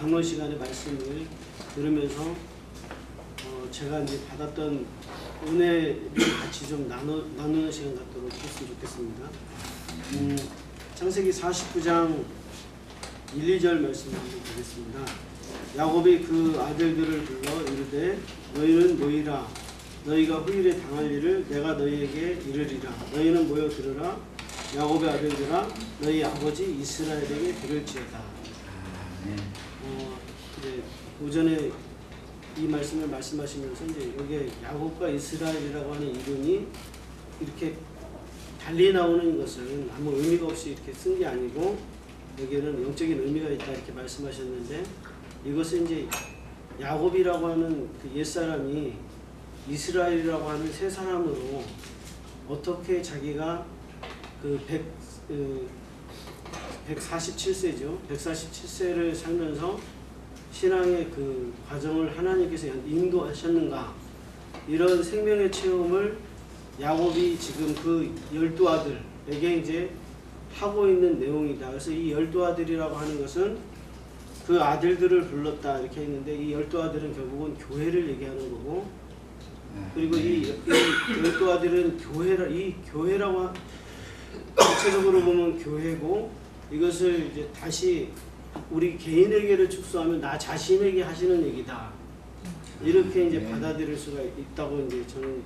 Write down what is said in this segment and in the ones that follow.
강론 시간의 말씀을 들으면서 제가 이제 받았던 은혜를 같이 좀 나누는 시간 갖도록 했으면 좋겠습니다. 창세기 49장 1, 2절 말씀을 보겠습니다. 야곱이 그 아들들을 불러 이르되 너희는 모이라. 너희가 후일에 당할 일을 내가 너희에게 이르리라. 너희는 모여 들으라. 야곱의 아들들아 너희 아버지 이스라엘에게 들을지어다. 이제 오전에 이 말씀을 말씀하시면서 이제 여기에 야곱과 이스라엘이라고 하는 이름이 이렇게 달리 나오는 것은 아무 의미가 없이 이렇게 쓴 게 아니고 여기에는 영적인 의미가 있다 이렇게 말씀하셨는데, 이것은 이제 야곱이라고 하는 그 옛사람이 이스라엘이라고 하는 새 사람으로 어떻게 자기가 그 147세죠. 147세를 살면서 신앙의 그 과정을 하나님께서 인도하셨는가, 이런 생명의 체험을 야곱이 지금 그 12아들에게 이제 하고 있는 내용이다. 그래서 이 12아들이라고 하는 것은 그 아들들을 불렀다 이렇게 했는데, 이 12아들은 결국은 교회를 얘기하는 거고, 그리고 이 12아들은 이 교회라고 구체적으로 보면 교회고, 이것을 이제 다시 우리 개인에게를 축소하면 나 자신에게 하시는 얘기다. 이렇게 이제 받아들일 수가 있다고 이제 저는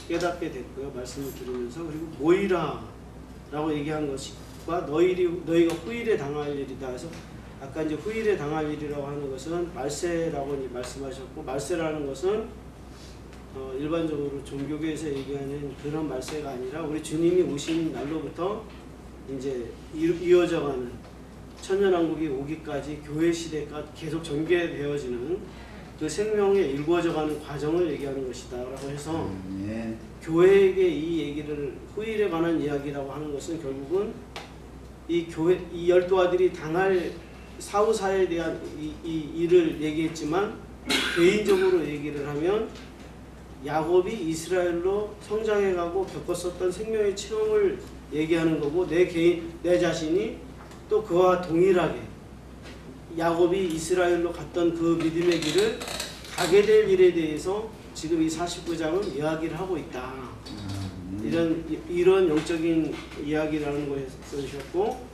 깨닫게 됐고요. 말씀을 들으면서. 그리고 모이라라고 얘기한 것과 너희가 후일에 당할 일이다. 그래서 아까 이제 후일에 당할 일이라고 하는 것은 말세라고 이제 말씀하셨고, 말세라는 것은 일반적으로 종교계에서 얘기하는 그런 말세가 아니라 우리 주님이 오신 날로부터 이제 이어져가는 천년왕국이 오기까지 교회 시대가 계속 전개되어지는 그 생명의 일궈져가는 과정을 얘기하는 것이다 라고 해서 교회에게 이 얘기를 후일에 관한 이야기라고 하는 것은 결국은 이 12아들이 당할 사후사에 대한 이 일을 얘기했지만, 개인적으로 얘기를 하면 야곱이 이스라엘로 성장해가고 겪었었던 생명의 체험을 얘기하는 거고, 내 자신이 또 그와 동일하게 야곱이 이스라엘로 갔던 그 믿음의 길을 가게 될 일에 대해서 지금 이 49장은 이야기를 하고 있다. 이런 영적인 이야기라는 거에 써주셨고,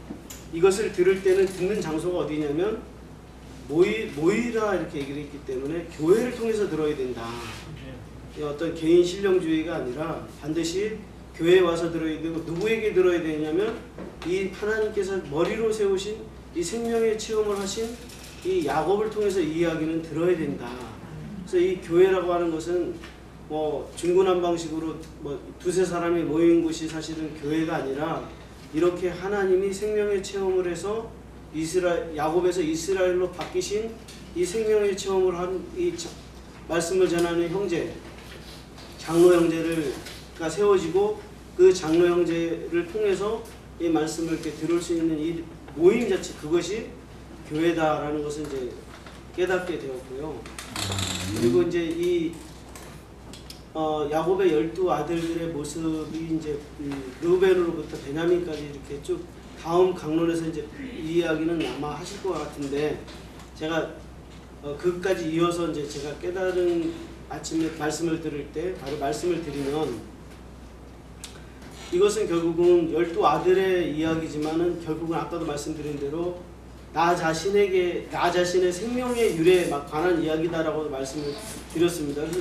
이것을 들을 때는 듣는 장소가 어디냐면 모이라 이렇게 얘기를 했기 때문에 교회를 통해서 들어야 된다. 어떤 개인 신령주의가 아니라 반드시 교회에 와서 들어야 되고, 누구에게 들어야 되냐면 이 하나님께서 머리로 세우신 이 생명의 체험을 하신 이 야곱을 통해서 이 이야기는 들어야 된다. 그래서 이 교회라고 하는 것은 뭐 중구난방식으로 뭐 두세 사람이 모인 곳이 사실은 교회가 아니라, 이렇게 하나님이 생명의 체험을 해서 야곱에서 이스라엘로 바뀌신 이 생명의 체험을 한 이 말씀을 전하는 형제, 장로 형제가 세워지고, 그 장로 형제를 통해서 이 말씀을 이렇게 들을 수 있는 이 모임 자체, 그것이 교회다라는 것을 이제 깨닫게 되었고요. 그리고 이제 이 야곱의 12아들들의 모습이 이제 르우벤으로부터 베냐민까지 이렇게 쭉 다음 강론에서 이제 이 이야기는 아마 하실 것 같은데, 제가 그까지 이어서 이제 제가 깨달은 아침에 말씀을 들을 때 바로 말씀을 드리면, 이것은 결국은 12아들의 이야기지만은 결국은 아까도 말씀드린 대로 나 자신의 생명의 유래에 관한 이야기다라고 말씀을 드렸습니다. 그래서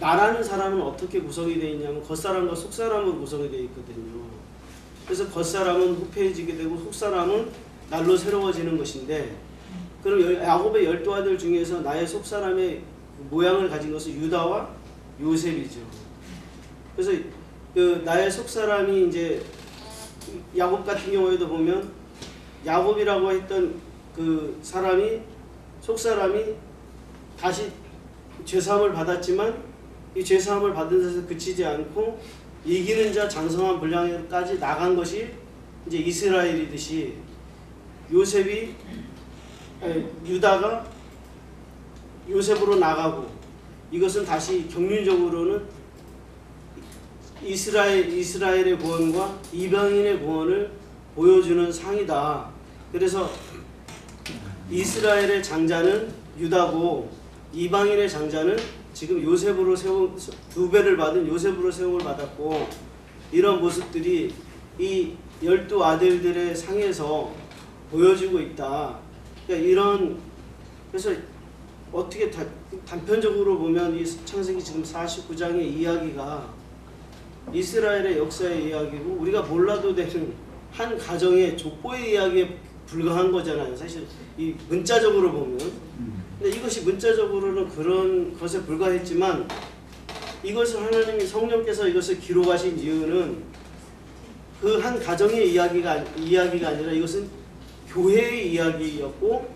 나라는 사람은 어떻게 구성이 되어 있냐면 겉사람과 속사람으로 구성이 되어 있거든요. 그래서 겉사람은 후패해지게 되고 속사람은 날로 새로워지는 것인데, 그럼 야곱의 12아들 중에서 나의 속사람의 모양을 가진 것은 유다와 요셉이죠. 그래서 그 나의 속사람이 이제 야곱 같은 경우에도 보면 야곱이라고 했던 그 사람이 속사람이 다시 죄사함을 받았지만, 이 죄사함을 받은 데서 그치지 않고 이기는 자 장성한 분량까지 나간 것이 이제 이스라엘이듯이, 유다가 요셉으로 나가고, 이것은 다시 경륜적으로는 이스라엘의 구원과 이방인의 구원을 보여주는 상이다. 그래서 이스라엘의 장자는 유다고 이방인의 장자는 지금 요셉으로 세움, 두 배를 받은 요셉으로 세움을 받았고, 이런 모습들이 이 12아들들의 상에서 보여지고 있다. 그러니까 이런, 그래서 어떻게 단편적으로 보면 이 창세기 지금 49장의 이야기가 이스라엘의 역사의 이야기고, 우리가 몰라도 되는 한 가정의 족보의 이야기에 불과한 거잖아요. 사실 이 문자적으로 보면. 근데 이것이 문자적으로는 그런 것에 불과했지만, 이것을 하나님이 성령께서 이것을 기록하신 이유는 그 한 가정의 이야기가 아니라 이것은 교회의 이야기였고,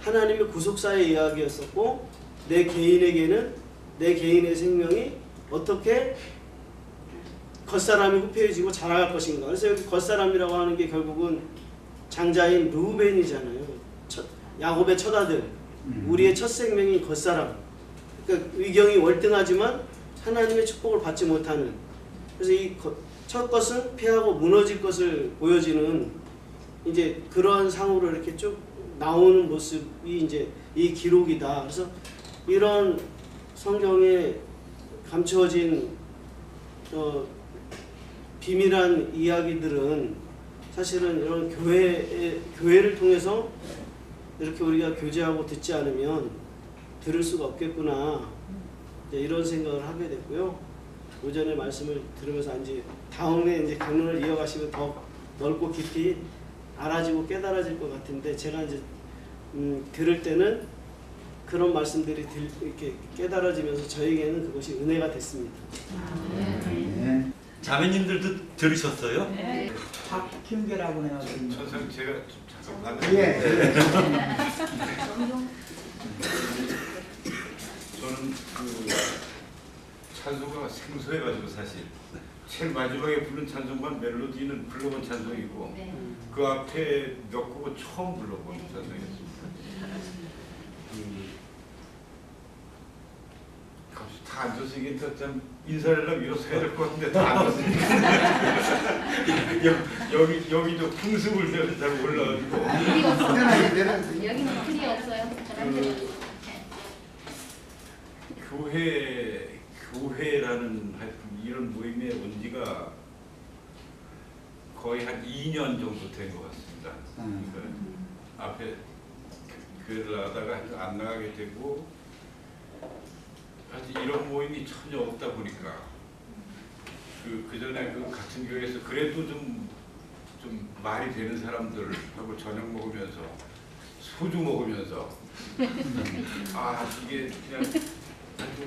하나님의 구속사의 이야기였었고, 내 개인에게는 내 개인의 생명이 어떻게 겉사람이 후패해지고 자라갈 것인가. 그래서 여기 겉사람이라고 하는 게 결국은 장자인 르우벤이잖아요. 야곱의 첫 아들, 우리의 첫 생명인 겉사람. 그러니까 의경이 월등하지만 하나님의 축복을 받지 못하는. 그래서 이 첫 것은 패하고 무너질 것을 보여지는 이제 그러한 상으로 이렇게 쭉 나오는 모습이 이제 이 기록이다. 그래서 이런 성경에 감추어진 비밀한 이야기들은 사실은 이런 교회를 통해서 이렇게 우리가 교제하고 듣지 않으면 들을 수가 없겠구나, 이런 생각을 하게 됐고요. 오전에 말씀을 들으면서 이제 다음에 이제 강론을 이어가시면 더 넓고 깊이 알아지고 깨달아질 것 같은데, 제가 이제 들을 때는 그런 말씀들이 이렇게 깨달아지면서 저에게는 그것이 은혜가 됐습니다. 자매님들도 들으셨어요? 네. 박kim계라고 해가지고. 천상 제가 잠깐 예. 저는 그 찬송가가 생소해가지고 사실 제일 마지막에 부른 찬송만 멜로디는 불러본 찬송이고, 그 앞에 몇 곡은 처음 불러본 찬송이었습니다. 갑자기 다 앉아서 이게 참 인사를 하려면 일어서야 될 것 같은데 다 앉았으니까 여기도 풍습을 내가 잘 몰라가지고 여기는 틀이 없어요. 교회라는 이런 모임에 온 지가 거의 한 2년 정도 된 것 같습니다. 그러니까 앞에 교회를 나가다가 안 나가게 되고, 하여튼 이런 모임이 전혀 없다 보니까 그 전에 그 같은 교회에서 그래도 좀 말이 되는 사람들하고 저녁 먹으면서 소주 먹으면서 아 이게 그냥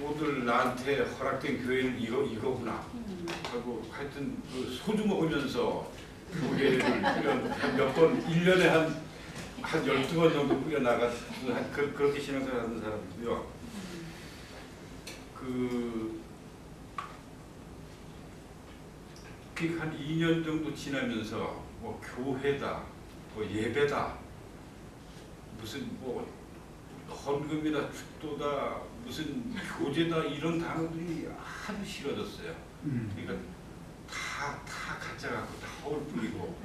오늘 나한테 허락된 교회는 이거구나 하고, 하여튼 그 소주 먹으면서 교회를 몇 번 1년에 한 12번 정도 꾸려 나가서 그렇게 신앙생활 하는 사람이고요. 한 2년 정도 지나면서 뭐 교회다, 뭐 예배다, 무슨 뭐 헌금이다, 축도다, 무슨 교제다, 이런 단어들이 하도 싫어졌어요. 그러니까 다 가짜 같고 다 허울 뿐이고,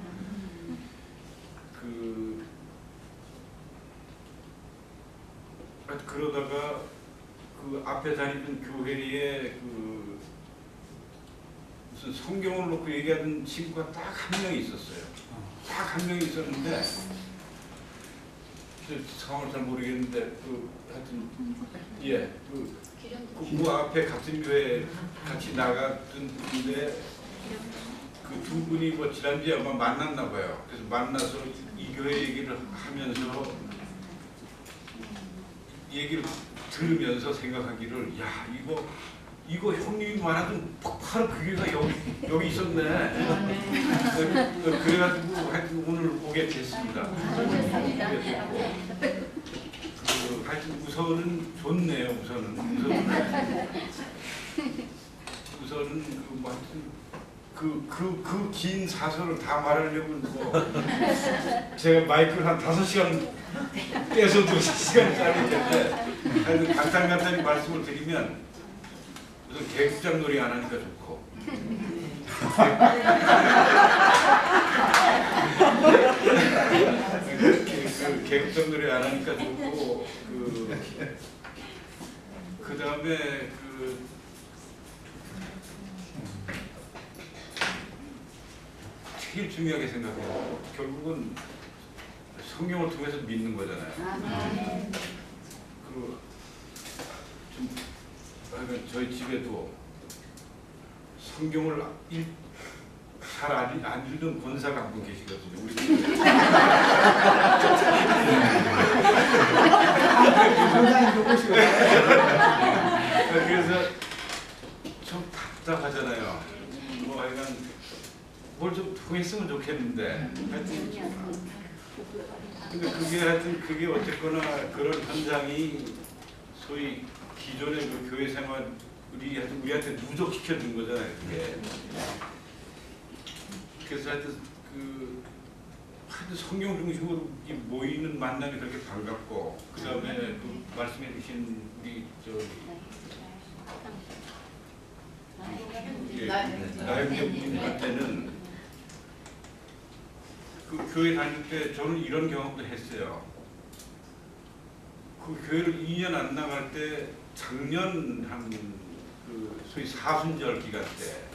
그러다가 그 앞에 다니던 교회에 무슨 성경을 놓고 얘기하는 친구가 딱 한 명이 있었어요. 딱 한 명이 있었는데 상황을 잘 모르겠는데 하여튼 그 앞에 같은 교회 같이 나갔던 분인데 그 두 분이 뭐 지난주에 아마 만났나 봐요. 그래서 만나서 이 교회 얘기를 하면서 얘기를 들으면서 생각하기를, 야 이거 형님이 말하던 바로 그 교회가 여기 있었네. 그래가지고 하여튼 오늘 오게 됐습니다. 하여튼 우선은 좋네요. 우선은 그 긴 사설을 다 말하려면 제가 마이크를 한 5시간 빼서도 시간이 짧을 텐데, 하여튼 간단히 말씀을 드리면, 우선 개국장 놀이 안 하니까 좋고, 그 계급적 노래 안 하니까 좋고 그 다음에 제일 중요하게 생각해요. 결국은 성경을 통해서 믿는 거잖아요. 좀 저희 집에도 성경을 잘 안 읽는 권사가 한 분 계시거든요. 우리 집에. 그래서 좀 답답하잖아요. 뭐 하여간 뭘 좀 통했으면 좋겠는데 근데 그게 어쨌거나 그런 현상이 소위 기존의 그 교회 생활이 우리한테 누적시켜 준 거잖아요. 그게. 그래서 하여튼 성경 중심으로 모이는 만남이 그렇게 반갑고 그 다음에 그 말씀해 주신 우리 나영님한테는 그 교회 다닐 때 저는 이런 경험도 했어요. 그 교회를 2년 안 나갈 때 작년 그 소위 사순절 기간 때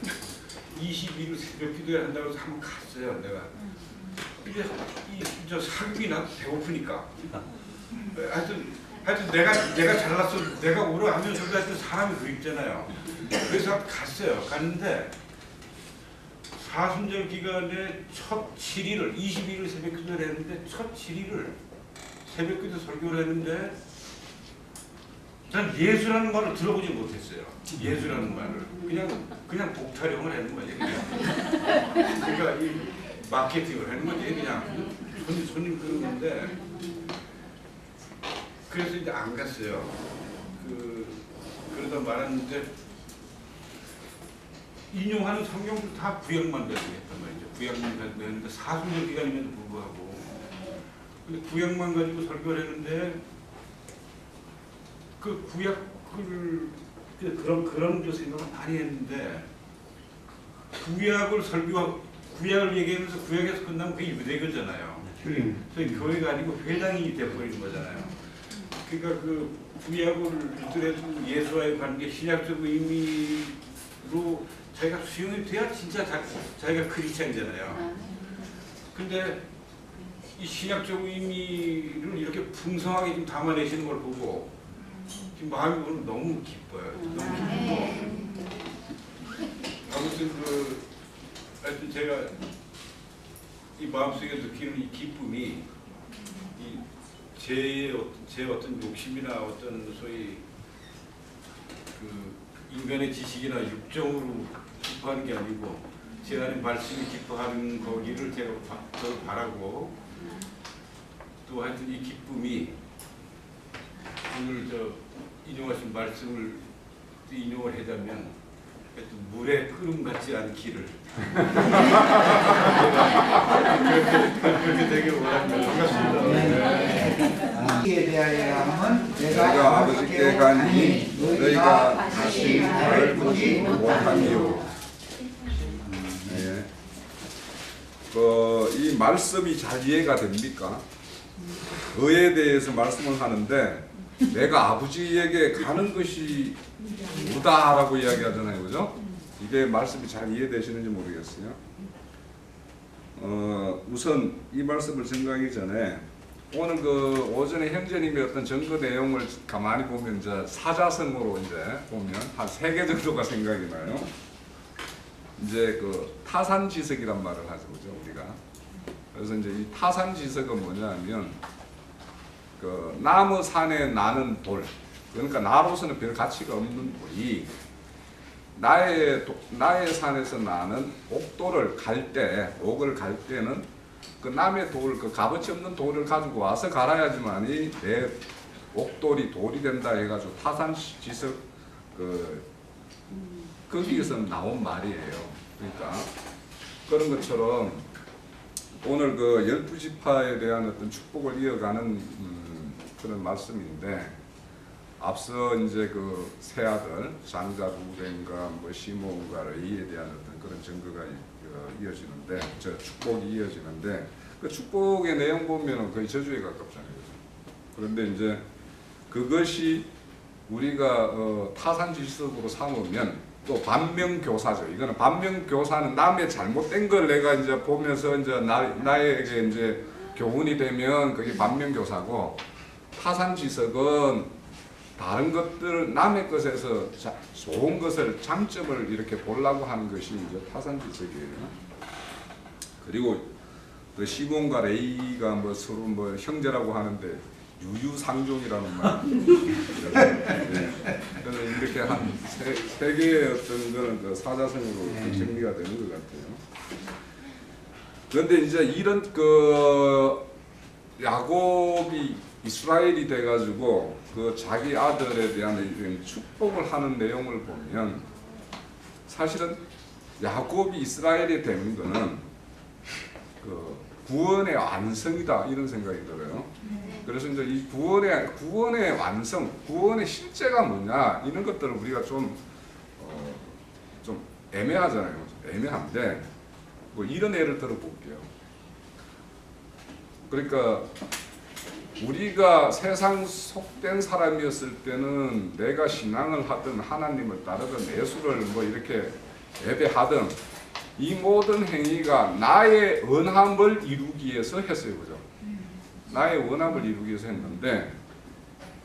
22일 새벽 기도회 한다고 해서 한번 갔어요. 내가. 근데 저 사극이 나도 배고프니까. 하여튼 내가 잘났어. 내가 오라 하면서도 하여튼 사람이 그립잖아요. 그래서 갔어요. 갔는데 사순절 기간에 첫 7일을 22일 새벽 기도를 했는데 첫 7일을 새벽 기도 설교를 했는데 난 예수라는 말을 들어보지 못했어요. 예수라는 말을 그냥 복타령을 하는 거지 그냥. 그러니까 이 마케팅을 하는 거지 그냥 손님 그러는데 그래서 이제 안 갔어요. 그러다 말았는데 인용하는 성경도 다 구약만 가지고 했단 말이죠. 구약만 가지고 했는데 사순절 기간임에도 불구하고 근데 구약만 가지고 설교를 했는데 그 구약을 그런 그 생각을 많이 했는데 구약을 얘기하면서 구약에서 끝나면 그게 유대교잖아요. 저희 교회가 아니고 회당이 돼버리는 거잖아요. 그러니까 그 구약을 읽더라도 예수와의 관계, 신약적 의미로 자기가 수용이 돼야 진짜 자기가 크리스찬이잖아요. 근데 이 신약적 의미를 이렇게 풍성하게 좀 담아내시는 걸 보고 지금 마음이 오늘 너무 기뻐요. 너무 기쁘고 아무튼 하여튼 제가 이 마음속에 느끼는 이 기쁨이 제 어떤 욕심이나 어떤 소위 인간의 지식이나 육정으로 기뻐하는 게 아니고 제 안에 말씀이 기뻐하는 거기를 제가 바라고 또 하여튼 이 기쁨이 오늘 인용하신 말씀을 인용을 하자면 물에 끓음 같지 않기를 그렇게 되길 원합니다. 반갑습니다. 이에 대하여 하면 내가 아버지께 가니 너희가 다시 나를 보지 못하니요. 이 말씀이 잘 이해가 됩니까? 의에 대해서 말씀을 하는데 내가 아버지에게 가는 것이 무다라고 이야기하잖아요, 그죠? 이게 말씀이 잘 이해되시는지 모르겠어요. 우선 이 말씀을 증거하기 전에 오늘 오전에 형제님의 어떤 증거 내용을 가만히 보면 이제 사자성어로 이제 보면 한 3개 정도가 생각이 나요. 이제 타산지석이란 말을 하죠, 그죠, 우리가. 그래서 이제 이 타산지석은 뭐냐면 나무 산에 나는 돌, 그러니까 나로서는 별 가치가 없는 돌이 나의 산에서 나는 옥을 갈 때는 그 남의 돌, 값어치 없는 돌을 가지고 와서 갈아야지만이 내 옥돌이 돌이 된다 해가지고 타산지석 거기에서 나온 말이에요. 그러니까 그런 것처럼 오늘 12지파에 대한 어떤 축복을 이어가는 그런 말씀인데 앞서 이제 세 아들 장자 루벤과 시몬과 레이에 대한 어떤 그런 증거가 이어지는데 축복이 이어지는데 그 축복의 내용 보면은 거의 저주에 가깝잖아요. 그런데 이제 그것이 우리가 타산지석으로 삼으면 또 반면교사죠. 이거는 반면교사는 남의 잘못된 걸 내가 이제 보면서 이제 나에게 이제 교훈이 되면 그게 반면교사고, 타산지석은 다른 것들 남의 것에서 좋은 것을 장점을 이렇게 보려고 하는 것이 이제 타산지석이에요. 그리고 그 시몬과 레이가 뭐 서로 뭐 형제라고 하는데 유유상종이라는 말. 네. 저는 이렇게 한 세 개의 어떤 거는 그 사자성으로 정리가 되는 것 같아요. 그런데 이제 이런 그 야곱이 이스라엘이 돼가지고 그 자기 아들에 대한 이런 축복을 하는 내용을 보면 사실은 야곱이 이스라엘이 되는 거는 그 구원의 완성이다 이런 생각이 들어요. 그래서 이제 이 구원의 완성, 구원의 실제가 뭐냐 이런 것들을 우리가 좀 애매하잖아요. 애매한데 뭐 이런 예를 들어볼게요. 그러니까 우리가 세상 속된 사람이었을 때는 내가 신앙을 하든 하나님을 따르든 예수를 뭐 이렇게 예배하든 이 모든 행위가 나의 원함을 이루기 위해서 했어요. 그죠? 나의 원함을 이루기 위해서 했는데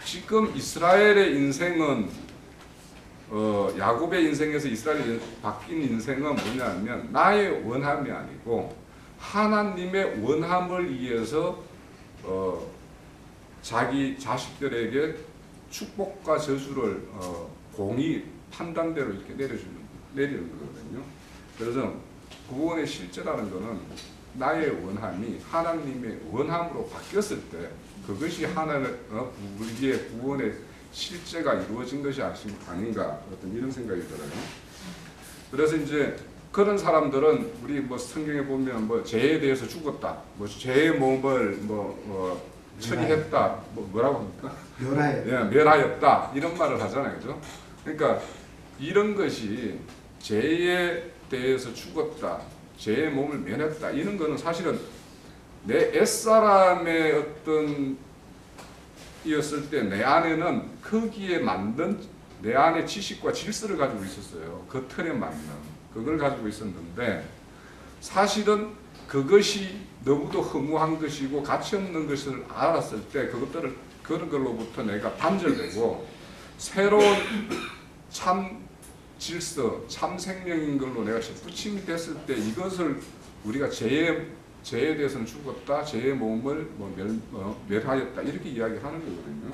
지금 이스라엘의 인생은 야곱의 인생에서 이스라엘이 바뀐 인생은 뭐냐면 나의 원함이 아니고 하나님의 원함을 위해서 자기 자식들에게 축복과 저주를 공의 판단대로 이렇게 내리는 거거든요. 그래서 구원의 실제라는 것은 나의 원함이 하나님의 원함으로 바뀌었을 때 그것이 우리의 구원의 실제가 이루어진 것이 아닌가 어떤 이런 생각이 들어요. 그래서 이제 그런 사람들은 우리 뭐 성경에 보면 뭐 죄에 대해서 죽었다, 뭐 죄의 몸을 처리했다, 뭐라고 합니까? 멸하였다 이런 말을 하잖아요, 그죠? 그러니까 이런 것이 죄에 대해서 죽었다, 죄의 몸을 멸했다 이런 거는 사실은 내 옛사람의 어떤 이었을 때 내 안에는 거기에 맞는 내 안의 지식과 질서를 가지고 있었어요. 그 틀에 맞는 그걸 가지고 있었는데 사실은 그것이 너무도 허무한 것이고 가치 없는 것을 알았을 때 그런 걸로부터 내가 단절되고 새로운 참 질서, 참 생명인 걸로 내가 부침이 됐을 때 이것을 우리가 죄에 대해서는 죽었다, 죄의 몸을 멸하였다 이렇게 이야기하는 거거든요.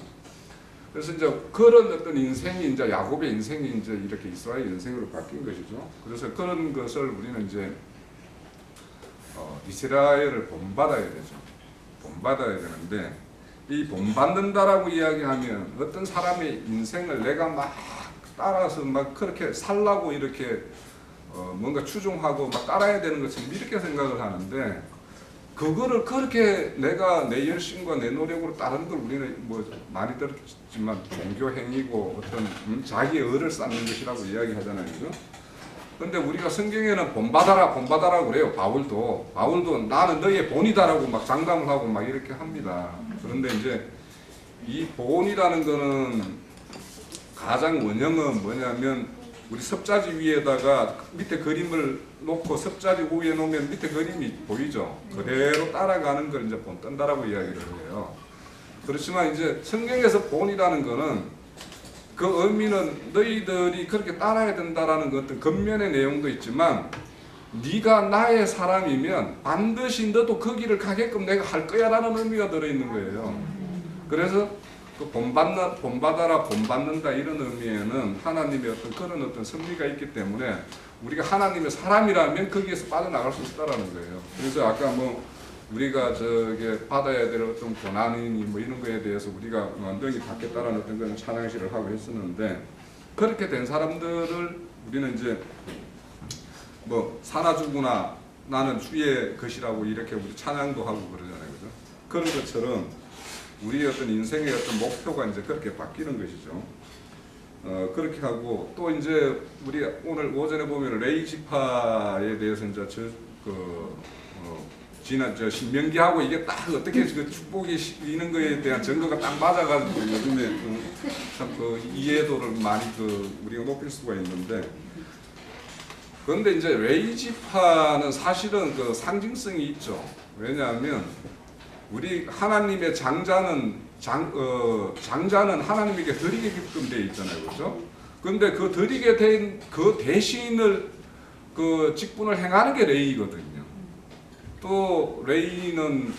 그래서 이제 그런 어떤 인생이 이제 야곱의 인생이 이제 이렇게 이스라엘 인생으로 바뀐 것이죠. 그래서 그런 것을 우리는 이제 이스라엘을 본받아야 되죠. 본받아야 되는데 이 본받는다라고 이야기하면 어떤 사람의 인생을 내가 막 따라서 막 그렇게 살라고 이렇게 뭔가 추종하고 막 따라야 되는 것처럼 이렇게 생각을 하는데 그거를 그렇게 내가 내 열심과 내 노력으로 따르는 걸 우리는 뭐 많이 들었지만 종교 행위고 어떤 자기의 의를 쌓는 것이라고 이야기하잖아요, 그죠? 근데 우리가 성경에는 본받아라 그래요. 바울도 나는 너의 본이다라고 막 장담을 하고 막 이렇게 합니다. 그런데 이제 이 본이라는 거는 가장 원형은 뭐냐면 우리 섭자지 위에다가 밑에 그림을 놓고 섭자지 위에 놓으면 밑에 그림이 보이죠. 그대로 따라가는 걸 이제 본뜬다라고 이야기를 해요. 그렇지만 이제 성경에서 본이라는 거는 그 의미는 너희들이 그렇게 따라야 된다라는 어떤 겉면의 내용도 있지만 네가 나의 사람이면 반드시 너도 그 길을 가게끔 내가 할 거야라는 의미가 들어있는 거예요. 그래서 그 본받아라, 본받는다 이런 의미에는 하나님의 어떤 그런 어떤 섭리가 있기 때문에 우리가 하나님의 사람이라면 거기에서 빠져나갈 수 있다라는 거예요. 그래서 아까 뭐 우리가 받아야 될 어떤 고난이니 뭐 이런 거에 대해서 우리가 능히 받겠다라는 어떤 그런 찬양시를 하고 했었는데 그렇게 된 사람들을 우리는 이제 뭐 사나 죽으나 나는 주의 것이라고 이렇게 우리 찬양도 하고 그러잖아요, 그죠? 그런 것처럼 우리의 어떤 인생의 어떤 목표가 이제 그렇게 바뀌는 것이죠. 그렇게 하고 또 이제 우리 오늘 오전에 보면 레이 지파에 대해서 이제 지난 저 신명기하고 이게 딱 어떻게 그 축복이 있는 거에 대한 증거가 딱 맞아가지고 요즘에 참 그 이해도를 많이 그 우리가 높일 수가 있는데, 그런데 이제 레이지파는 사실은 그 상징성이 있죠. 왜냐하면 우리 하나님의 장자는 장자는 하나님에게 드리게끔 돼 있잖아요, 그렇죠? 그런데 그 드리게 된 그 대신을 그 직분을 행하는 게 레이거든요. 또 레이는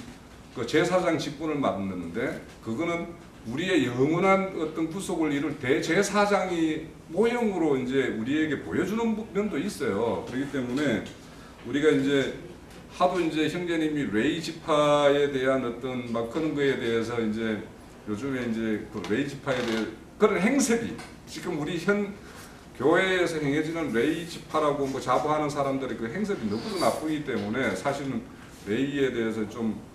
그 제사장 직분을 맡는데 그거는 우리의 영원한 어떤 구속을 이룰 대제사장이 모형으로 이제 우리에게 보여주는 면도 있어요. 그렇기 때문에 우리가 이제 하도 이제 형제님이 레이 지파에 대한 어떤 막 그런 거에 대해서 이제 요즘에 이제 그 레이 지파에 대해 그런 행색이 지금 우리 현 교회에서 행해지는 레이 지파라고 뭐 자부하는 사람들의 그 행색이 너무도 나쁘기 때문에 사실은 레이에 대해서 좀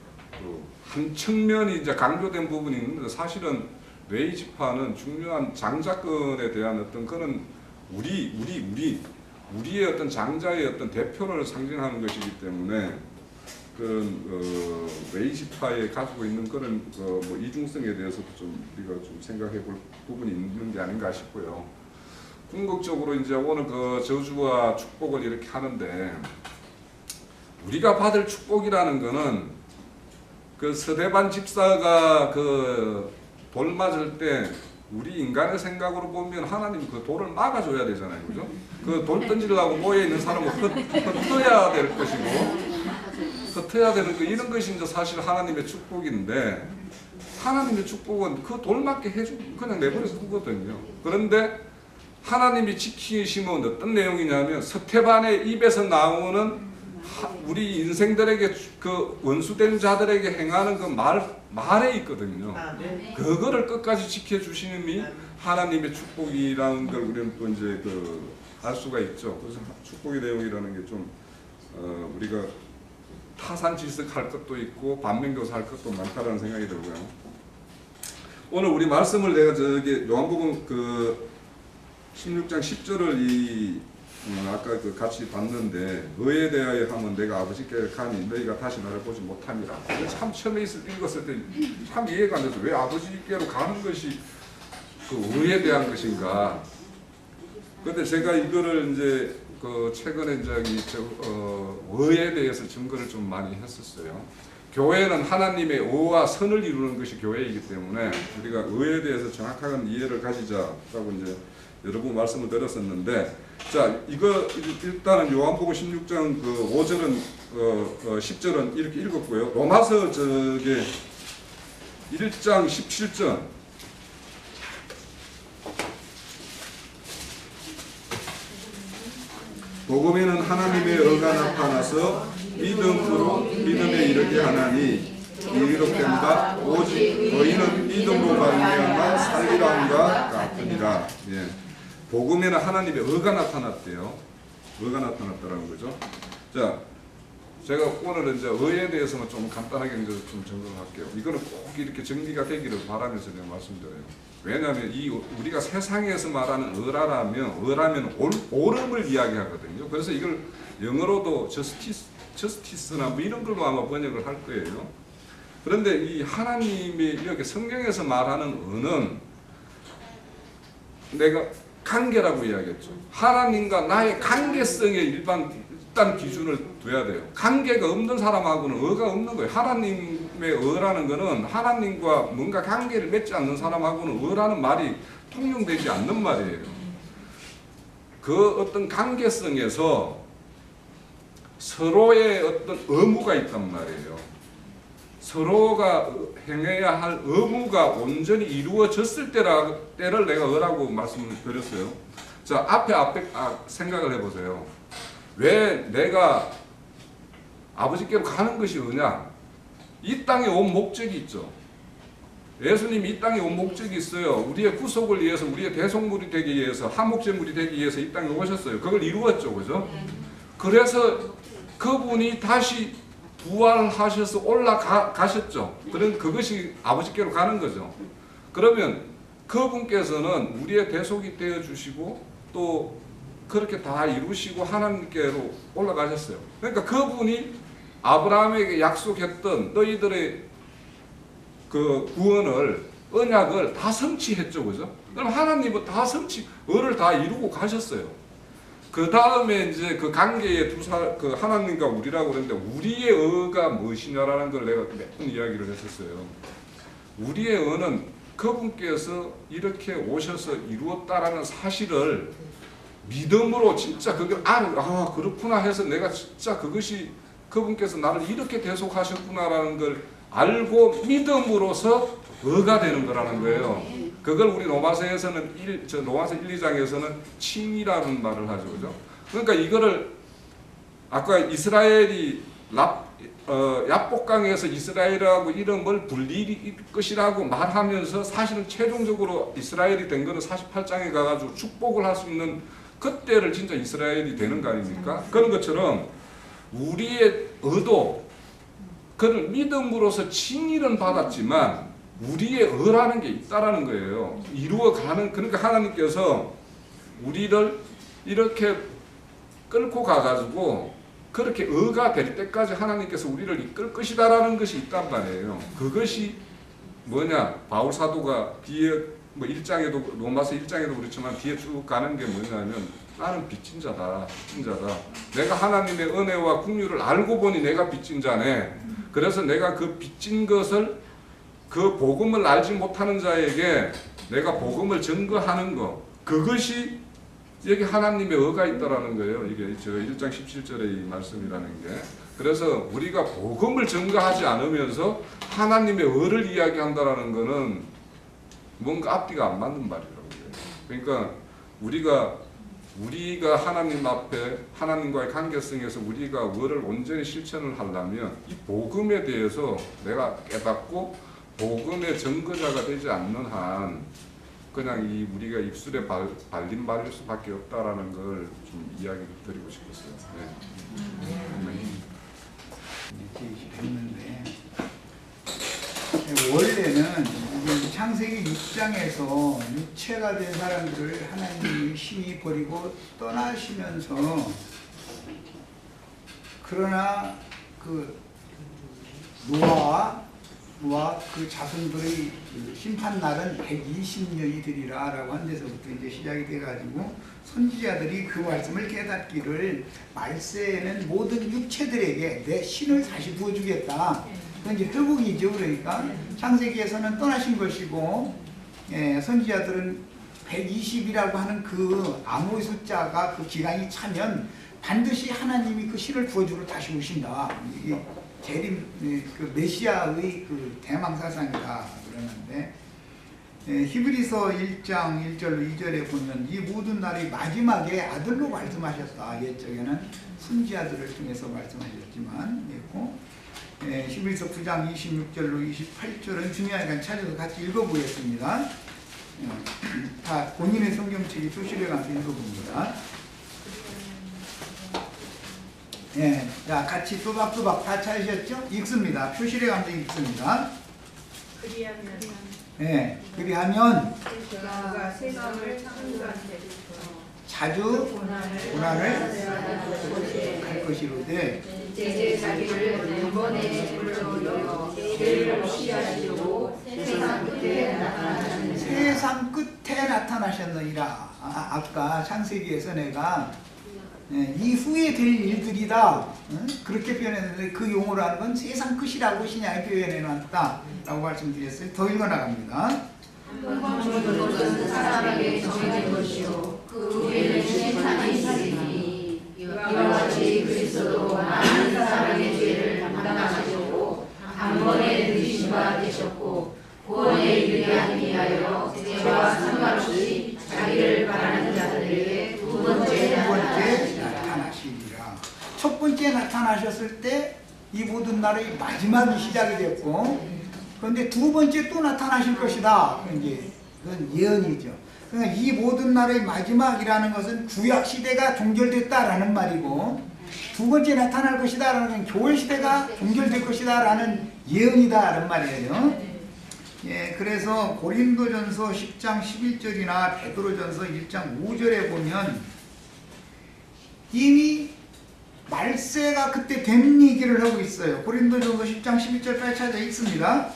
한 측면이 이제 강조된 부분이 있는데, 사실은 레이 지파는 중요한 장자권에 대한 어떤 그런 우리의 어떤 장자의 어떤 대표를 상징하는 것이기 때문에 그런 레이 지파에 가지고 있는 그런 뭐 이중성에 대해서도 좀 우리가 좀 생각해 볼 부분이 있는 게 아닌가 싶고요. 궁극적으로 이제 오늘 그 저주와 축복을 이렇게 하는데, 우리가 받을 축복이라는 거는 그 스데반 집사가 그 돌 맞을 때 우리 인간의 생각으로 보면 하나님 그 돌을 막아줘야 되잖아요, 그죠? 그 돌 던지려고 모여 있는 사람은 흩어야 될 것이고, 흩어야 되는 거, 이런 것이 이제 사실 하나님의 축복인데, 하나님의 축복은 그 돌 맞게 해주고 그냥 내버려서 두거든요. 그런데 하나님이 지키심은 어떤 내용이냐면 스데반의 입에서 나오는 우리 인생들에게 그 원수된 자들에게 행하는 그 말에 있거든요. 그거를 끝까지 지켜주시는 하나님의 축복이라는 걸 우리는 또 이제 알 수가 있죠. 그래서 축복의 내용이라는 게 좀 우리가 타산지석할 것도 있고 반면교사할 것도 많다라는 생각이 들고요. 오늘 우리 말씀을 내가 저기 요한복음 그 16장 10절을 아까 그 같이 봤는데, 너에 대하여 하면 내가 아버지께 가니 너희가 다시 나를 보지 못함이라. 참 처음에 읽었을 때 참 이해가 안 돼서 왜 아버지께로 가는 것이 그 의에 대한 것인가. 그런데 제가 이거를 이제 그 최근에 저기 의에 대해서 증거를 좀 많이 했었어요. 교회는 하나님의 의와 선을 이루는 것이 교회이기 때문에 우리가 의에 대해서 정확한 이해를 가지자라고 이제 여러 번 말씀을 드렸었는데, 자, 이거 일단은 요한복음 16장 그 5절은 10절은 이렇게 읽었고요. 로마서 저게 1장 17절. 복음에는 하나님의 의가 나타나서 믿음에 이르게 하나니 이렇게 한다. 오직 너희는 믿음으로 말미암아 살리라 함과 같으니라. 예. 복음에는 하나님의 의가 나타났대요. 의가 나타났다라는 거죠. 자, 제가 오늘은 이제 의에 대해서는 좀 간단하게 이제 좀 정리할게요. 이거는 꼭 이렇게 정리가 되기를 바라면서 제가 말씀드려요. 왜냐하면 우리가 세상에서 말하는 의라면 옳음을 이야기하거든요. 그래서 이걸 영어로도 저스티스나 뭐 이런 걸로 아마 번역을 할 거예요. 그런데 이 하나님이 이렇게 성경에서 말하는 의는 내가 관계라고 이야기했죠. 하나님과 나의 관계성에 일단 기준을 둬야 돼요. 관계가 없는 사람하고는 의가 없는 거예요. 하나님의 의라는 거는 하나님과 뭔가 관계를 맺지 않는 사람하고는 의라는 말이 통용되지 않는 말이에요. 그 어떤 관계성에서 서로의 어떤 의무가 있단 말이에요. 서로가 행해야 할 의무가 온전히 이루어졌을 때를 내가 의라고 말씀을 드렸어요. 자, 앞에 생각을 해보세요. 왜 내가 아버지께로 가는 것이 의냐? 이 땅에 온 목적이 있죠. 예수님이 이 땅에 온 목적이 있어요. 우리의 구속을 위해서, 우리의 대속물이 되기 위해서, 한목제물이 되기 위해서 이 땅에 오셨어요. 그걸 이루었죠, 그죠? 그래서 그분이 다시 부활하셔서 올라가셨죠. 그런 그것이 아버지께로 가는 거죠. 그러면 그분께서는 우리의 대속이 되어 주시고 또 그렇게 다 이루시고 하나님께로 올라가셨어요. 그러니까 그분이 아브라함에게 약속했던 너희들의 그 구원을, 언약을 다 성취했죠, 그죠? 그럼 하나님은 다 을을 다 이루고 가셨어요. 그 다음에 이제 그 관계의 그 하나님과 우리라고 그러는데, 우리의 의가 무엇이냐라는 걸 내가 몇 번 이야기를 했었어요. 우리의 의는 그분께서 이렇게 오셔서 이루었다라는 사실을 믿음으로 진짜 그걸 그렇구나 해서 내가 진짜 그것이 그분께서 나를 이렇게 대속하셨구나라는 걸 알고 믿음으로서 의가 되는 거라는 거예요. 그걸 우리 로마서에서는 로마서 1, 2장에서는 칭이라는 말을 하죠, 그죠? 그러니까 이거를 아까 이스라엘이 야복강에서 이스라엘하고 이름을 불릴 것이라고 말하면서 사실은 최종적으로 이스라엘이 된 거는 48장에 가가지고 축복을 할 수 있는 그때를 진짜 이스라엘이 되는 거 아닙니까? 그런 것처럼 우리의 의도, 그를 믿음으로서 칭의는 받았지만 우리의 의라는 게 있다라는 거예요. 이루어가는, 그러니까 하나님께서 우리를 이렇게 끌고 가가지고 그렇게 의가 될 때까지 하나님께서 우리를 이끌 것이다라는 것이 있단 말이에요. 그것이 뭐냐? 바울 사도가 뒤에 뭐 1장에도, 로마서 1장에도 그렇지만 뒤에 쭉 가는 게 뭐냐면, 나는 빚진 자다, 빚진 자다. 내가 하나님의 은혜와 긍휼을 알고 보니 내가 빚진 자네. 그래서 내가 그 빚진 것을, 그 복음을 알지 못하는 자에게 내가 복음을 증거하는 거, 그것이 여기 하나님의 의가 있다라는 거예요. 이게 저 1장 17절의 이 말씀이라는 게. 그래서 우리가 복음을 증거하지 않으면서 하나님의 의를 이야기한다라는 거는 뭔가 앞뒤가 안 맞는 말이라고 해요. 그러니까 우리가 하나님 앞에, 하나님과의 관계성에서 우리가 의를 온전히 실천을 하려면 이 복음에 대해서 내가 깨닫고 복음의 증거자가 되지 않는 한 그냥 이 우리가 입술에 발린 말일 수밖에 없다라는 걸 좀 이야기를 드리고 싶었어요. 했는데 원래는 창세기 6장에서 육체가 된 사람들을 하나님이 심히 버리고 떠나시면서, 그러나 그 노아와 그 자손들의 심판 날은 120년이 되리라 라고 한 데서부터 이제 시작이 돼가지고 선지자들이 그 말씀을 깨닫기를, 말세에는 모든 육체들에게 내 신을 다시 부어주겠다. 그건 이제 회복이죠. 그러니까 창세기에서는 떠나신 것이고, 선지자들은 120이라고 하는 그 암호의 숫자가 그 기간이 차면 반드시 하나님이 그 신을 부어주러 다시 오신다. 이게 재림, 그 메시아의 그 대망 사상이다 그러는데, 히브리서 1장 1절로 2절에 보면 이 모든 날이 마지막에 아들로 말씀하셨다. 옛적에는 선지자들을 통해서 말씀하셨지만, 히브리서 9장 26절로 28절은 중요하니까 찾아서 같이 읽어보겠습니다. 다 본인의 성경책이 표시를 가서 읽어봅니다. 자, 같이 또박또박 다 찾으셨죠? 읽습니다. 표시를 가서 읽습니다. 그리하면 그가 세상을 창조한 때부터 자주 고난을 할 것이로되 이제 자기를 단번에 불러오려 죄를 없이 하시려고 세상 끝에 나타나셨느니라. 세상 끝에 나타나셨느니라. 아까 창세기에서 내가 이후에 될 일들이다 그렇게 표현했는데, 그 용어로 하는 건 세상 끝이라고 신약에 표현해놨다 라고 말씀드렸어요. 더 읽어나갑니다. 그것은 사람에게 정해진 것이요 그 후에는 심판이 있으리니, 이와 같이 그리스도도 많은 사람의 죄를 담당하셨고 단번에 들이신 바 되셨고 구원에 이르게 위하여 죄와 상관없이 자기를 바라는 자들에게 두 번째 나타나시리라. 첫 번째 나타나셨을 때 이 모든 날의 마지막이 시작이 됐고, 그런데 두 번째 또 나타나실 것이다. 이제 그건 예언이죠. 그러니까 이 모든 날의 마지막이라는 것은 구약 시대가 종결됐다라는 말이고, 두 번째 나타날 것이다라는 건 교회 시대가 종결될 것이다라는 예언이다라는 말이에요. 그래서 고린도전서 10장 11절이나 베드로전서 1장 5절에 보면 이미 말세가 그때 된 얘기를 하고 있어요. 고린도전서 10장 11절까지 찾아 읽습니다.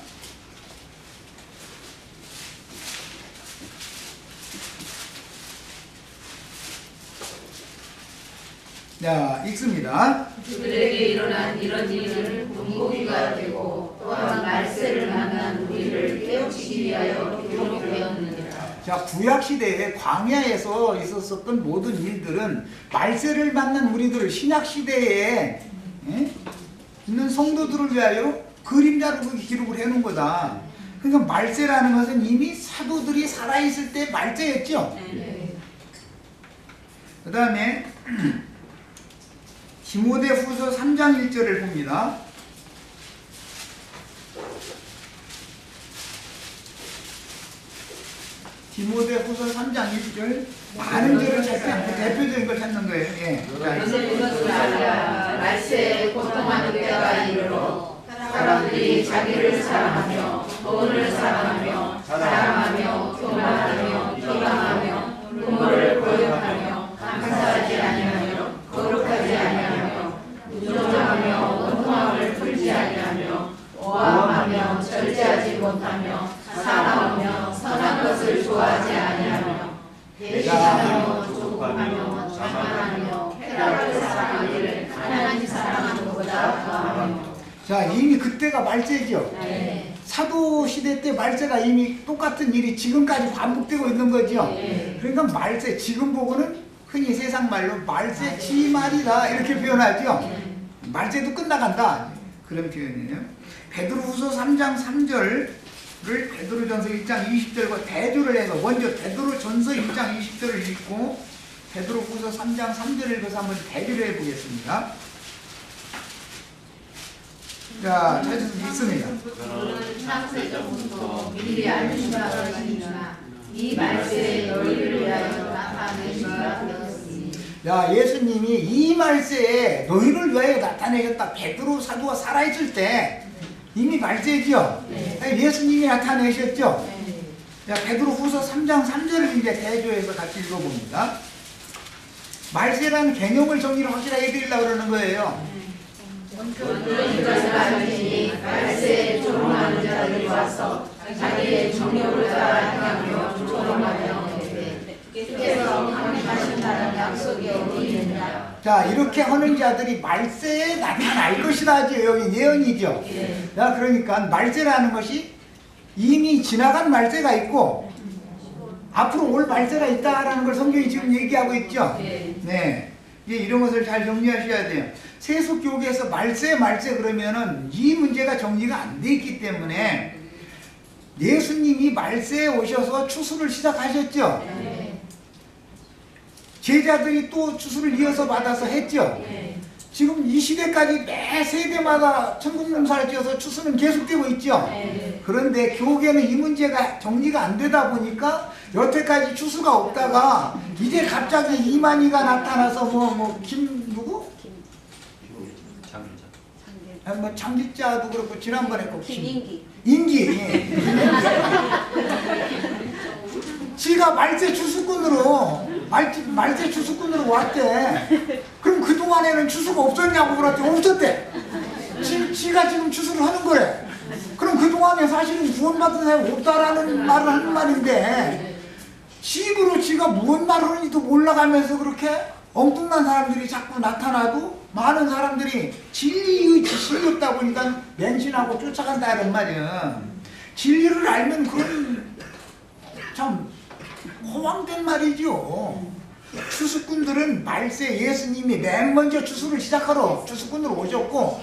자, 읽습니다. 그들에게 일어난 이런 일은 본보기가 되고 또한 말세를 만난 우리를 깨우치기 위하여 기록되었느니라. 자, 구약시대에 광야에서 있었던 모든 일들은 말세를 만난 우리들, 신약시대에 있는 성도들을 위하여 그림자로 그렇게 기록을 해놓은 거다. 그러니까 말세라는 것은 이미 사도들이 살아있을 때 말세였죠. 그 다음에 디모데후서 3장 1절을 봅니다. 디모데후서 3장 1절, 많은 절을 찾지 않고 대표적인 걸 찾는 거예요. 예. 너는 이것을 알라. 말세에 고통하는 때가 이르러 사람들이 자기를 사랑하며 돈을 사랑하며 자랑하며 교만하며 비방하며 부모를 거역하며 감사하지 아니하며 거룩하지 아니하며 무정하며 원통함을 풀지 아니하며 오함하며 절제하지 못하며 사랑하며 선한 것을 좋아하지 아니하며 배신하며 조급하며 자만하며 쾌락을 사랑하기를 하나님 사랑하는 것보다 더하며. 자, 이미 그때가 말세죠. 네. 사도 시대 때 말세가 이미 똑같은 일이 지금까지 반복되고 있는 거죠. 네. 그러니까 말세, 지금 보고는 흔히 세상 말로 말세 지말이다 이렇게 표현하죠. 말세도 끝나간다 그런 표현이에요. 베드로후서 3장 3절을 베드로전서 1장 20절과 대조를 해서 먼저 베드로전서 1장 20절을 읽고 베드로후서 3장 3절을 읽어서 한번 대조를 해보겠습니다. 자, 찾아서 읽습니다. 너는 창세전부터 미리 알신 바가 있으나 이 말세에 너희를 위하여 나타내신 바 되었으니. 자, 예수님이 이 말세에 너희를 위하여 나타내셨다. 베드로 사도가 살아있을 때 이미 말세죠. 네. 예수님이 나타내셨죠. 네. 자, 베드로후서 3장 3절을 이제 대조해서 같이 읽어봅니다. 말세라는 개념을 정리를 확실하게 해드리려고 그러는 거예요. 너는 이것을 알지니 말세에 조롱하는 자들이 와서 자기의 정욕을 따라 행하며 조롱하며 주께서 강림하신다는 약속이 어디 있느냐. 자, 이렇게 하는 자들이 말세에 나타날 것이라죠. 여기 예언이죠. 네. 자, 그러니까 말세라는 것이 이미 지나간 말세가 있고 앞으로 올 말세가 있다라는 걸 성경이 지금 얘기하고 있죠. 네. 이런 것을 잘 정리하셔야 돼요. 세속교계에서 말세 그러면은 이 문제가 정리가 안 돼 있기 때문에 예수님이 말세에 오셔서 추수를 시작하셨죠. 네. 제자들이 또 추수를 이어서 받아서 했죠. 네. 지금 이 시대까지 매 세대마다 천국 농사를 지어서 추수는 계속되고 있죠. 네. 그런데 교계는 이 문제가 정리가 안 되다 보니까 여태까지 추수가 없다가 이제 갑자기 이만희가 나타나서 누구? 장기자도 그렇고 지난번에 꼭 인기. 지가 말세 추수꾼으로 왔대. 그럼 그동안에는 추수가 없었냐고 그랬더니 없었대. 지가 지금 추수를 하는 거래. 그럼 그동안에 사실은 구원받은 사람이 없다라는 말을 하는 말인데 집으로 지가 무슨 말을 하는지도 몰라가면서 그렇게 엉뚱한 사람들이 자꾸 나타나도 많은 사람들이 진리의 지식이 없다 보니까 맹신하고 쫓아간다 이런 말이야. 진리를 알면 그건 참 허황된 말이죠. 추수꾼들은 말세 예수님이 맨 먼저 추수를 시작하러 추수꾼으로 오셨고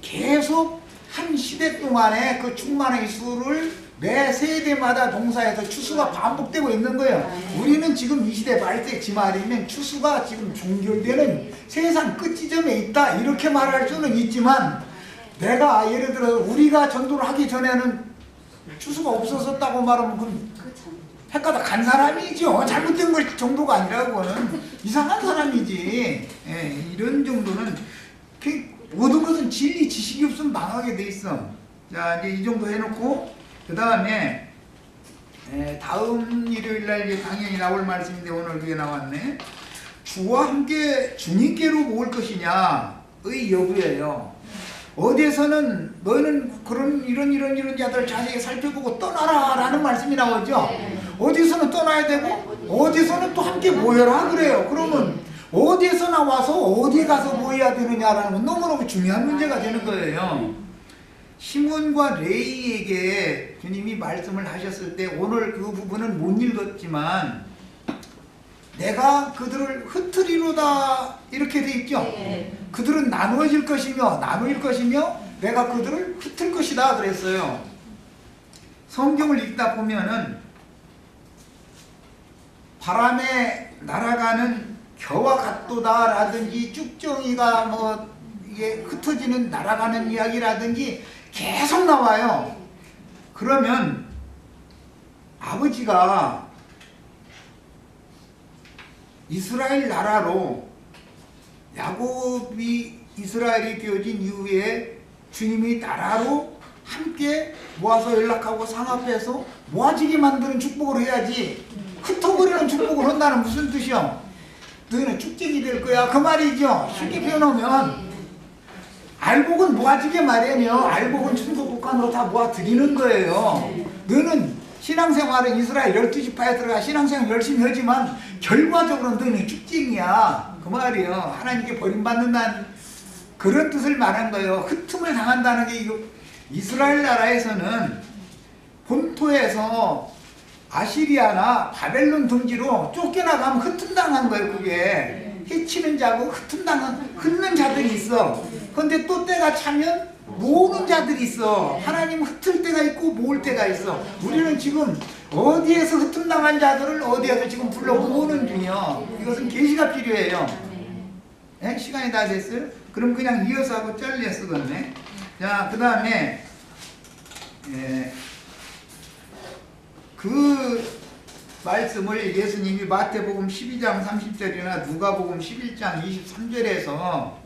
계속 한 시대 동안에 그 충만의 수를 매 세대마다 동사해서 추수가 반복되고 있는 거예요. 우리는 지금 이 시대 말세 지말이면 추수가 지금 종결되는 세상 끝지점에 있다 이렇게 말할 수는 있지만 내가 예를 들어 우리가 전도를 하기 전에는 추수가 없었다고 말하면 그건 헷가다 간 사람이죠. 잘못된 걸 정도가 아니라 그거는 이상한 사람이지. 예, 이런 정도는 모든 것은 진리 지식이 없으면 망하게 돼 있어. 자, 이제 이 정도 해놓고 그 다음에 다음 일요일 날 이제 당연히 나올 말씀인데 오늘 그게 나왔네. 주와 함께 주님께로 모을 것이냐의 여부예요. 어디에서는 너희는 그런 이런 자들 자세히 살펴보고 떠나라 라는 말씀이 나오죠. 어디서는 떠나야 되고 어디서는 또 함께 모여라 그래요. 그러면 어디에서 나와서 어디에 가서 모여야 되느냐라는 건 너무너무 중요한 문제가 되는 거예요. 시몬과 레위에게 주님이 말씀을 하셨을 때 오늘 그 부분은 못 읽었지만 내가 그들을 흩으리로다 이렇게 돼 있죠. 그들은 나누어질 것이며 내가 그들을 흩을 것이다 그랬어요. 성경을 읽다 보면은 바람에 날아가는 겨와 같도다 라든지 쭉정이가 뭐 이게 흩어지는 날아가는 이야기라든지 계속 나와요. 그러면 아버지가 이스라엘 나라로 야곱이 이스라엘이 되어진 이후에 주님이 나라로 함께 모아서 연락하고 상합해서 모아지게 만드는 축복을 해야지 흩어버리는 축복을 한다는 무슨 뜻이요? 너희는 축쟁이 될 거야 그 말이죠. 쉽게 표현하면 알곡은 모아지게 마련이요. 알곡은 천국국간으로 다 모아드리는 거예요. 너는 신앙생활은 이스라엘 12지파에 들어가 신앙생활 열심히 하지만 결과적으로는 너는 축쟁이야 그 말이에요. 하나님께 버림받는다는 그런 뜻을 말한 거예요. 흩음을 당한다는 게 이스라엘 나라에서는 본토에서 아시리아나 바벨론 등지로 쫓겨나가면 흩음당한 거예요. 그게 해치는 자고 흩는 자들이 있어. 근데 또 때가 차면 모으는 자들이 있어. 하나님 흩을 때가 있고 모을 때가 있어. 우리는 지금 어디에서 흩음당한 자들을 어디에서 지금 불러 모으는 중이요. 이것은 계시가 필요해요. 네? 시간이 다 됐어요? 그럼 그냥 이어서 하고 잘려 쓰겠네. 자, 그 다음에 그 말씀을 예수님이 마태복음 12장 30절이나 누가복음 11장 23절에서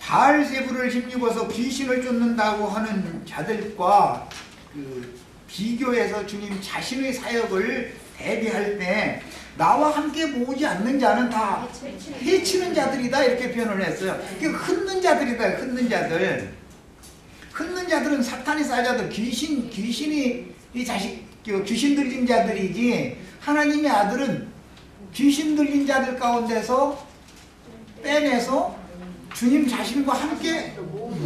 바알세부를 힘입어서 귀신을 쫓는다고 하는 자들과 그 비교해서 주님 자신의 사역을 대비할 때 나와 함께 모으지 않는 자는 다 해치는 자들이다 이렇게 표현을 했어요. 흩는 자들이다. 흩는 자들. 흩는 자들은 사탄이 사자들 귀신이 이 귀신 들린 자들이지 하나님의 아들은 귀신 들린 자들 가운데서 빼내서 주님 자신과 함께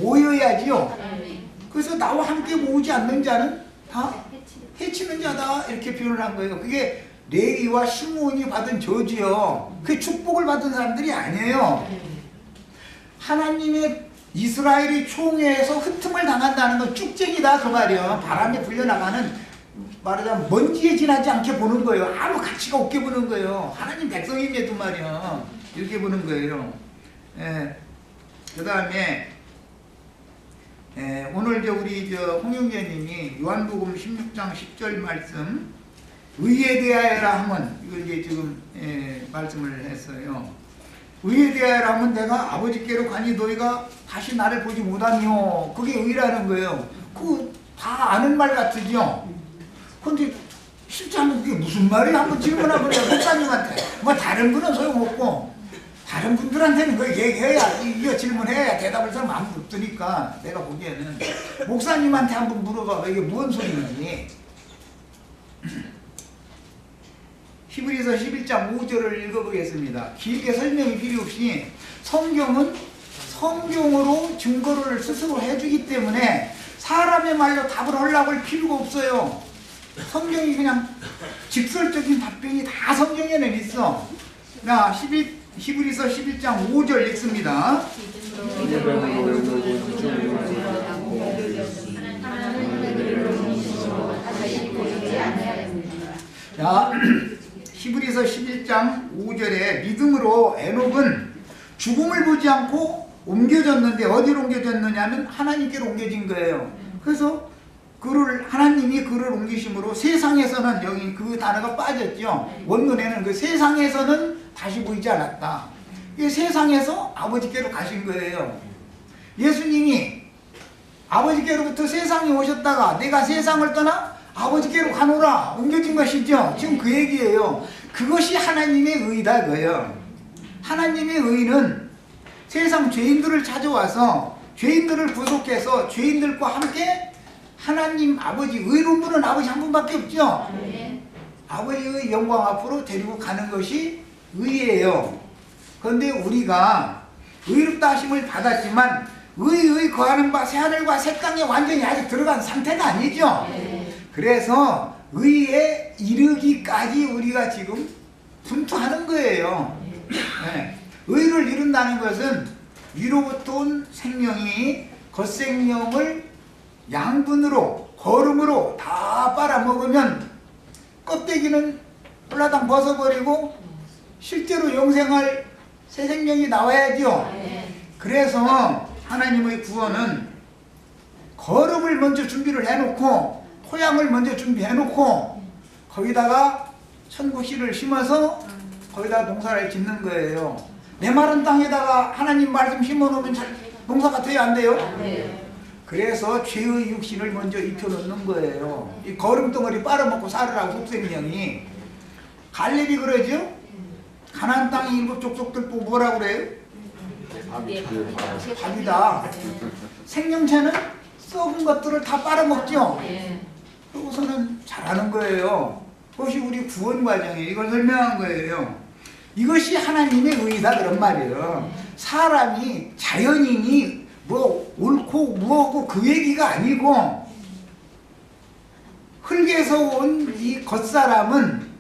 모여야지요. 그래서 나와 함께 모으지 않는 자는 다 해치는 자다 이렇게 표현을 한 거예요. 그게 레위와 시므온이 받은 저주요. 그 축복을 받은 사람들이 아니에요. 하나님의 이스라엘이 총회에서 흩음을 당한다는 건 쭉쟁이다 그 말이에요. 바람에 불려나가는 말하자면 먼지에 지나지 않게 보는 거예요. 아무 가치가 없게 보는 거예요. 하나님 백성임에도 말이요. 이렇게 보는 거예요. 그 다음에 오늘 우리 홍영재님이 요한복음 16장 10절 말씀 의에 대하여라 하면 이걸 이제 지금 말씀을 했어요. 의에 대하여라 하면 내가 아버지께로 가니 너희가 다시 나를 보지 못하며 그게 의라는 거예요. 그거 다 아는 말 같으죠. 근데 실제 한번 그게 무슨 말이야? 한번 질문해보세요. 목사님한테. 뭐 다른 분은 소용없고 다른 분들한테는 그걸 얘기해야 이거 질문해야 대답을 사람 아무도 없으니까 내가 보기에는 목사님한테 한번 물어봐. 이게 무슨 소리인지. 히브리서 11장 5절을 읽어보겠습니다. 길게 설명이 필요 없이 성경은 성경으로 증거를 스스로 해주기 때문에 사람의 말로 답을 하려고 할 필요가 없어요. 성경이 그냥 직설적인 답변이 다 성경에는 있어. 자, 히브리서 11장 5절 읽습니다. 자, 히브리서 11장 5절에 믿음으로 에녹은 죽음을 보지 않고 옮겨졌는데 어디로 옮겨졌느냐면 하나님께로 옮겨진 거예요. 그래서 하나님이 그를 옮기심으로 세상에서는 여기 그 단어가 빠졌죠. 원문에는 그 세상에서는 다시 보이지 않았다. 이 세상에서 아버지께로 가신 거예요. 예수님이 아버지께로부터 세상에 오셨다가 내가 세상을 떠나 아버지께로 가노라 옮겨진 것이죠. 지금 그 얘기예요. 그것이 하나님의 의다 그거예요. 하나님의 의는 세상 죄인들을 찾아와서 죄인들을 구속해서 죄인들과 함께 하나님 아버지, 의로운 분은 아버지 한 분밖에 없죠. 아버지의 영광 앞으로 데리고 가는 것이 의예요. 그런데 우리가 의롭다 하심을 받았지만 의의 거하는 바 새하늘과 새 땅에 완전히 아직 들어간 상태가 아니죠. 그래서 의에 이르기까지 우리가 지금 분투하는 거예요. 네. 의를 이룬다는 것은 위로부터 온 생명이 겉생명을 양분으로 거름으로 다 빨아먹으면 껍데기는 홀라당 벗어버리고 실제로 영생할 새 생명이 나와야죠. 그래서 하나님의 구원은 거름을 먼저 준비를 해놓고 토양을 먼저 준비해놓고 거기다가 천국씨를 심어서 거기다 농사를 짓는 거예요. 메마른 땅에다가 하나님 말씀 심어놓으면 농사가 돼야 안 돼요? 그래서 죄의 육신을 먼저 입혀놓는 거예요. 이 거름덩어리 빨아먹고 살으라고 속생명이. 갈렙이 그러죠? 가나안 땅의 7 족속들 보고 뭐라고 그래요? 밥이다. 생명체는 썩은 것들을 다 빨아먹죠? 그러고서는 잘하는 거예요. 그것이 우리 구원 과정이에요. 이걸 설명한 거예요. 이것이 하나님의 의다 그런 말이에요. 사람이 자연인이 뭐 옳고 무엇고 그 얘기가 아니고 흙에서 온 이 겉사람은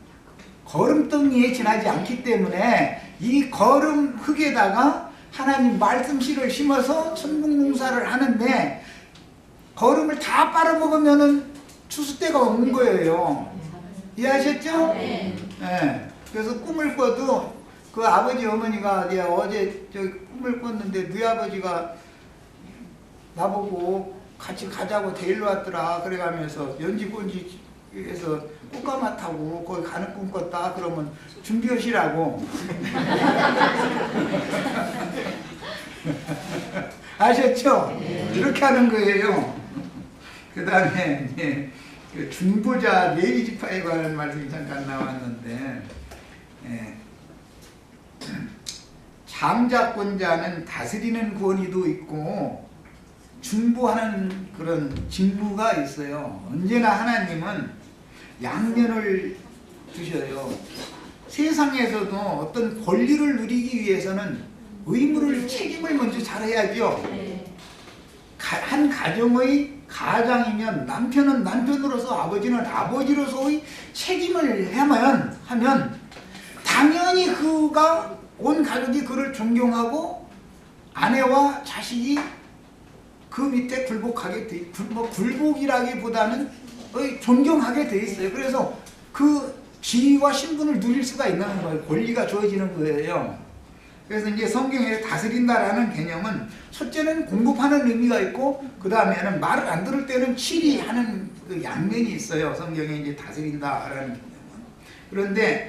거름덩이에 지나지 않기 때문에 이 거름 흙에다가 하나님 말씀씨를 심어서 천국농사를 하는데 거름을 다 빨아먹으면은 추수 때가 오는 거예요. 이해하셨죠? 네. 그래서 꿈을 꿔도 그 아버지 어머니가 내가 어제 저 꿈을 꿨는데 너희 아버지가 나보고 같이 가자고 데리러 왔더라. 그래가면서 연지곤지에서 꽃가마 타고 거기 가는 꿈 꿨다. 그러면 준비하시라고. 아셨죠? 이렇게 하는 거예요. 그 다음에 이제 중보자 레위지파에 관한 말씀이 잠깐 나왔는데, 장자권자는 다스리는 권위도 있고 중보하는 그런 직무가 있어요. 언제나 하나님은 양면을 두셔요. 세상에서도 어떤 권리를 누리기 위해서는 의무를, 책임을 먼저 잘해야죠. 한 가정의 가장이면 남편은 남편으로서 아버지는 아버지로서의 책임을 하면 당연히 그가 온 가족이 그를 존경하고 아내와 자식이 그 밑에 굴복하게 돼, 굴복이라기보다는 존경하게 돼 있어요. 그래서 그 지위와 신분을 누릴 수가 있는 거예요. 권리가 주어지는 거예요. 그래서 이제 성경에 다스린다라는 개념은 첫째는 공급하는 의미가 있고 그 다음에는 말을 안 들을 때는 치리하는 그 양면이 있어요. 성경에 이제 다스린다라는 개념은. 그런데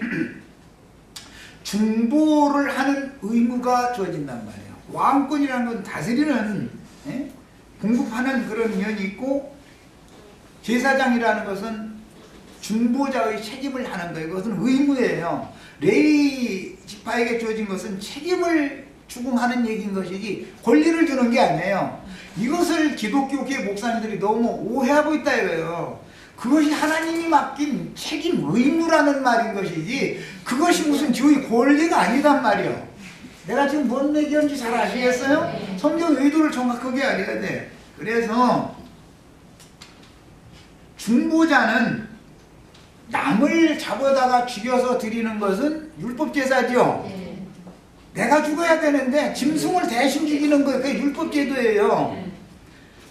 중보를 하는 의무가 주어진단 말이에요. 왕권이라는 건 다스리는, 공급하는 그런 면이 있고 제사장이라는 것은 중보자의 책임을 하는 거예요. 그것은 의무예요. 레위 지파에게 주어진 것은 책임을 추궁하는 얘기인 것이지 권리를 주는 게 아니에요. 이것을 기독교계 목사님들이 너무 오해하고 있다 이거예요. 그것이 하나님이 맡긴 책임, 의무라는 말인 것이지 그것이 무슨 주의 권리가 아니단 말이에요. 내가 지금 뭔 얘기하는지 잘 아시겠어요? 성경 의도를 정확하게 알아야 돼. 그래서 중보자는 남을 잡아다가 죽여서 드리는 것은 율법제사죠. 내가 죽어야 되는데 짐승을 대신 죽이는 거예요. 그게 율법제도예요.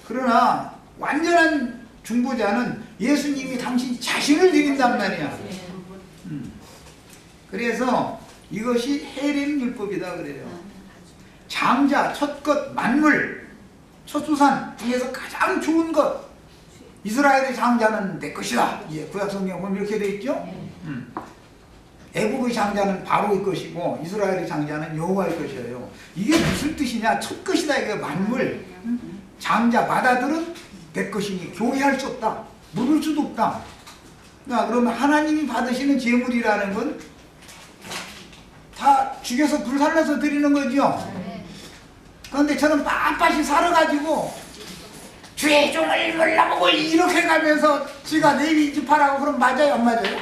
그러나 완전한 중보자는 예수님이 당신 자신을 드린단 말이야. 그래서 이것이 헤림 율법이다 그래요. 장자, 첫것, 만물, 첫수산 중에서 가장 좋은 것, 이스라엘의 장자는 내 것이다. 예, 구약성경 보면 이렇게 돼 있죠. 애국의 장자는 바로의 것이고 이스라엘의 장자는 여호와의 것이에요. 이게 무슨 뜻이냐? 첫 것이다. 이게 만물, 장자, 바다들은 내 것이니 교회할 수 없다. 물을 수도 없다. 그러면 하나님이 받으시는 제물이라는 건 죽여서 불살라서 드리는 거죠. 그런데 저는 빳빳이 살아가지고 주의 종을 몰라보고 이렇게 가면서 지가 내비 집하라고 그럼 맞아요 안 맞아요?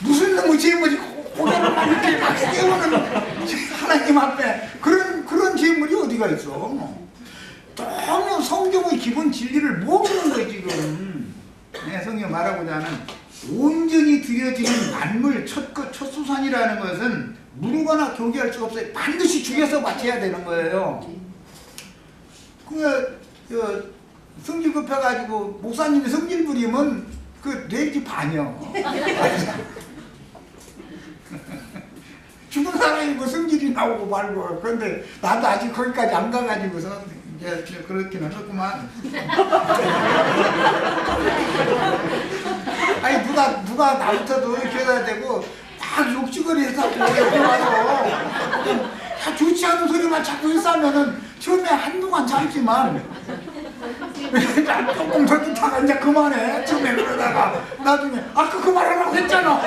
무슨 놈의 죄물이 고개를 막 이렇게 막 세우는 하나님 앞에 그런 죄물이 어디가 있어? 너무 성경의 기본 진리를 모르는 거예요 지금. 네, 성경 말하고자 하는 온전히 드려지는 만물 첫수산이라는 것은 무르거나 교기할 수가 없어요. 반드시 죽여서 바쳐야 되는 거예요. 성질 급해가지고 목사님이 성질 부리면 그 뇌지 반영. 죽은 사람이 뭐 성질이 나오고 말고. 그런데 나도 아직 거기까지 안 가가지고서 이제 그렇기는 하구만. 아니 누가 나부터도 이렇게 해야 되고 막 욕지거리에서 여기 와서 다 좋지 않은 소리만 자꾸 했으면은 처음에 한동안 참지만 조금 더 있다가 이제 그만해. 처음에 그러다가 나중에 아까 그 말하라고 했잖아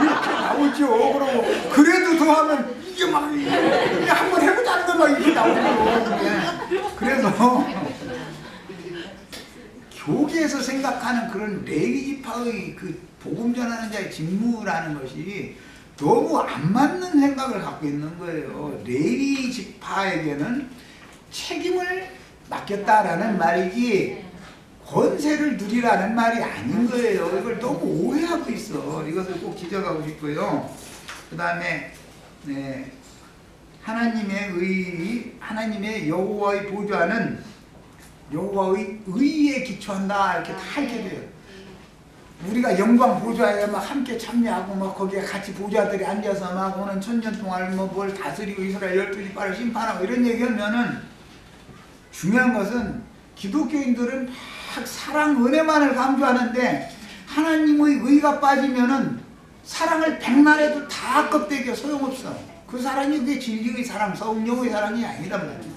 이렇게 나오죠. 그러고 그래도 더 하면 이게 막 한번 해보자는 거 막 이렇게 나오고. 그래서 교계에서 생각하는 그런 레위지파의 그 복음 전하는 자의 직무라는 것이 너무 안 맞는 생각을 갖고 있는 거예요. 레위지파에게는 책임을 맡겼다라는 말이지 권세를 누리라는 말이 아닌 거예요. 이걸 너무 오해하고 있어. 이것을 꼭 지적하고 싶고요. 그 다음에 네, 하나님의 여호와의 보좌는 여호와의 의에 기초한다 이렇게 다 이렇게 돼요. 우리가 영광 보좌에 막 함께 참여하고 막 거기에 같이 보좌들이 앉아서 막 오는 천년 동안 뭐 뭘 다스리고 이스라엘 12지파를 심판하고 이런 얘기하면은 중요한 것은 기독교인들은 막 사랑 은혜만을 강조하는데 하나님의 의가 빠지면은 사랑을 백날해도 다 껍데기가 소용없어. 그 사랑이 그게 진리의 사랑, 성령의 사랑이 아니란 말이야.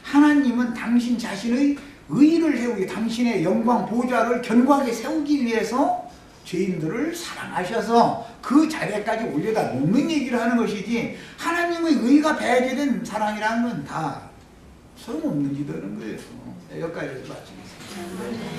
하나님은 당신 자신의 의를 세우기, 당신의 영광 보좌를 견고하게 세우기 위해서 죄인들을 사랑하셔서 그 자리에까지 올려다 놓는 얘기를 하는 것이지 하나님의 의가 배제된 사랑이라는 건 다 소용없는 짓 하는 거예요. 여기까지 해서 마치겠습니다.